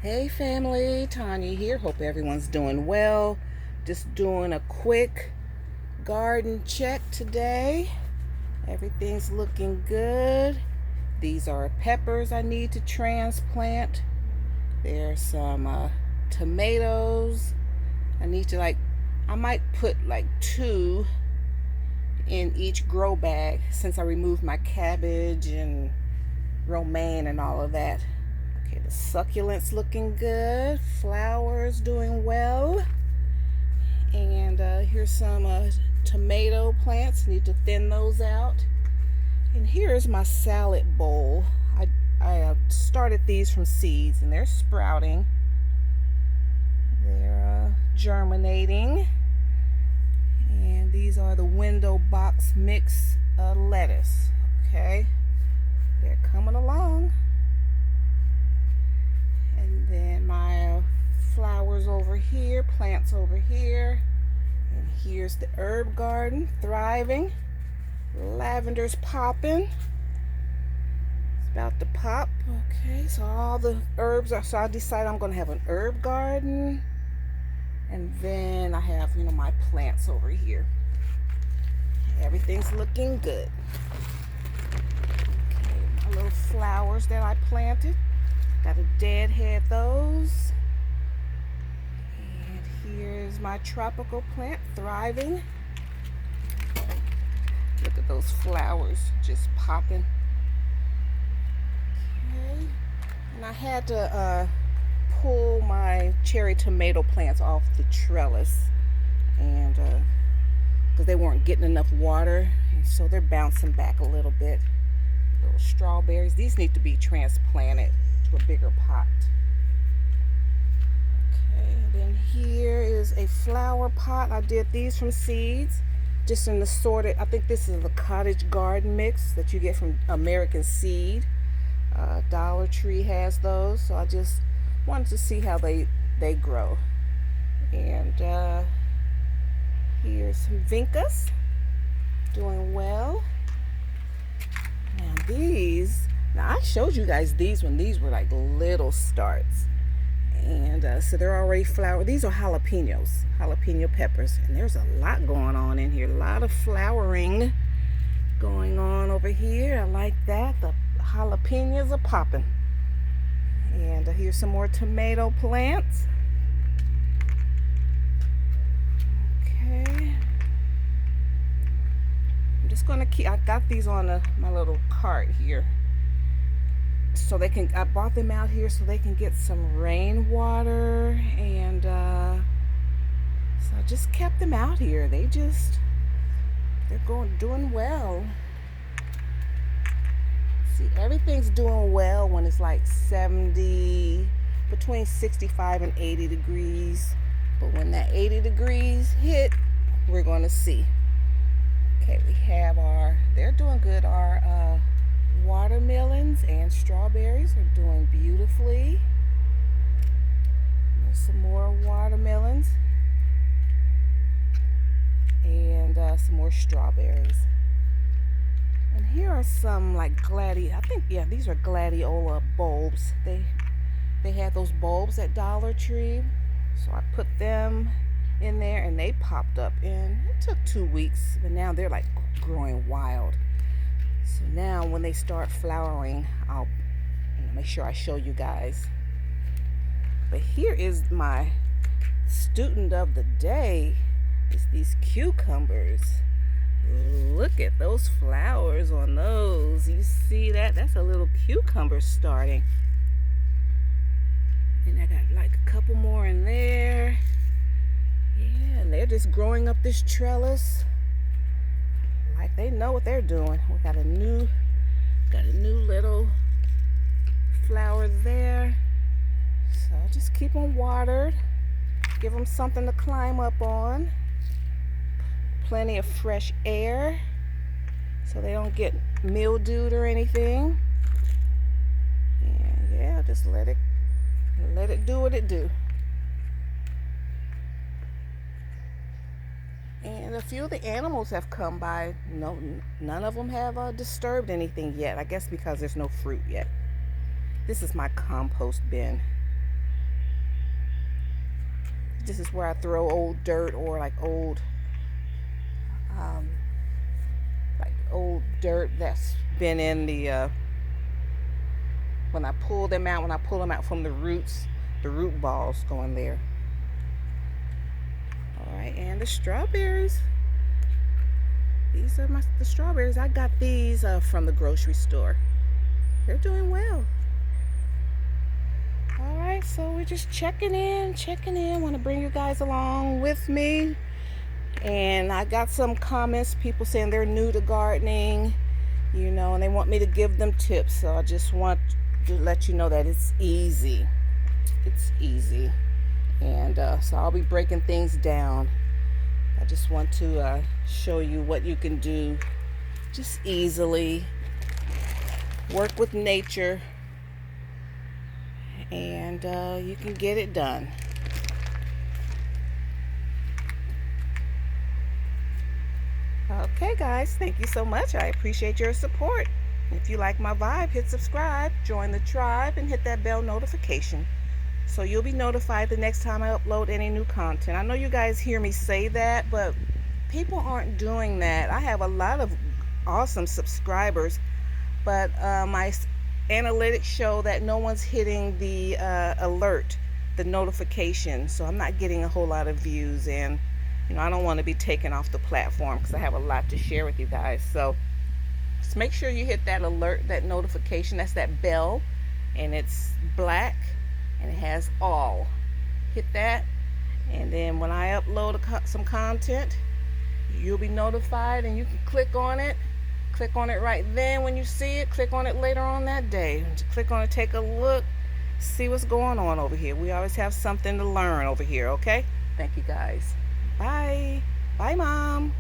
Hey family, Tanya here. Hope everyone's doing well. Just doing a quick garden check today. Everything's looking good. These are peppers I need to transplant. There's some tomatoes. I might put like two in each grow bag since I removed my cabbage and romaine and all of that. Okay, the succulents looking good. Flowers doing well. And here's some tomato plants. Need to thin those out. And here's my salad bowl. I started these from seeds and they're sprouting. They're germinating. And these are the window box mix lettuce. Okay, they're coming along. And then my flowers over here, plants over here. And here's the herb garden thriving. Lavender's popping. It's about to pop. Okay, so all the herbs are, so I decided I'm going to have an herb garden. And then I have, my plants over here. Everything's looking good. Okay, my little flowers that I planted. Got to deadhead those. And here's my tropical plant thriving. Look at those flowers just popping. Okay. And I had to pull my cherry tomato plants off the trellis, and because they weren't getting enough water, and so they're bouncing back a little bit. Little strawberries. These need to be transplanted to a bigger pot. Okay, and then here is a flower pot. I did these from seeds, just in the sorted. I think this is the cottage garden mix that you get from American Seed. Dollar Tree has those, so I just wanted to see how they grow. And here's some vincas doing well. Now I showed you guys these when these were like little starts, and so they're already flower. These are jalapeno peppers, and there's a lot going on in here. A lot of flowering going on over here. I like that. The jalapenos are popping. And here's some more tomato plants. Okay. I'm just gonna I got these on my little cart here, so I bought them out here so they can get some rainwater, and so I just kept them out here. They're doing well. See, everything's doing well when it's like 70, between 65 and 80 degrees. But when that 80 degrees hit, we're going to see. Okay, we have they're doing good. Our watermelons and strawberries are doing beautifully. There's some more watermelons and some more strawberries. And here are some like these are gladiola bulbs. They had those bulbs at Dollar Tree, so I put them in there and they popped up. And it took 2 weeks, but now they're like growing wild. So now when they start flowering, I'll make sure I show you guys. But here is my student of the day. It's these cucumbers. Look at those flowers on those. You see that? That's a little cucumber starting. And I got like a couple more in there. Yeah, and they're just growing up this trellis. Like they know what they're doing. We got a new little flower there. So I just keep them watered. Give them something to climb up on. Plenty of fresh air so they don't get mildewed or anything. And yeah, just let it do what it do. And a few of the animals have come by. No, none of them have disturbed anything yet. I guess because there's no fruit yet. This is my compost bin. This is where I throw old dirt or like old dirt that's been in the when I pull them out from the roots, the root balls go in there. All right, and the strawberries. These are the strawberries. I got these from the grocery store. They're doing well. All right, so we're just checking in. Want to bring you guys along with me. And I got some comments, people saying they're new to gardening, you know, and they want me to give them tips. So I just want to let you know that it's easy. It's easy. And so I'll be breaking things down. I just want to show you what you can do just easily. Work with nature, and you can get it done. Okay guys, thank you so much. I appreciate your support. If you like my vibe, hit subscribe, join the tribe, and hit that bell notification so you'll be notified the next time I upload any new content. I know you guys hear me say that, but people aren't doing that. I have a lot of awesome subscribers, but my analytics show that no one's hitting the alert, the notification, so I'm not getting a whole lot of views, and you know, I don't want to be taken off the platform because I have a lot to share with you guys. So just make sure you hit that alert, that notification. That's that bell, and it's black and it has all. Hit that, and then when I upload some content, you'll be notified, and you can click on it. Click on it right then when you see it. Click on it later on that day. Just click on it, take a look, see what's going on over here. We always have something to learn over here, okay? Thank you guys. Bye. Bye, Mom.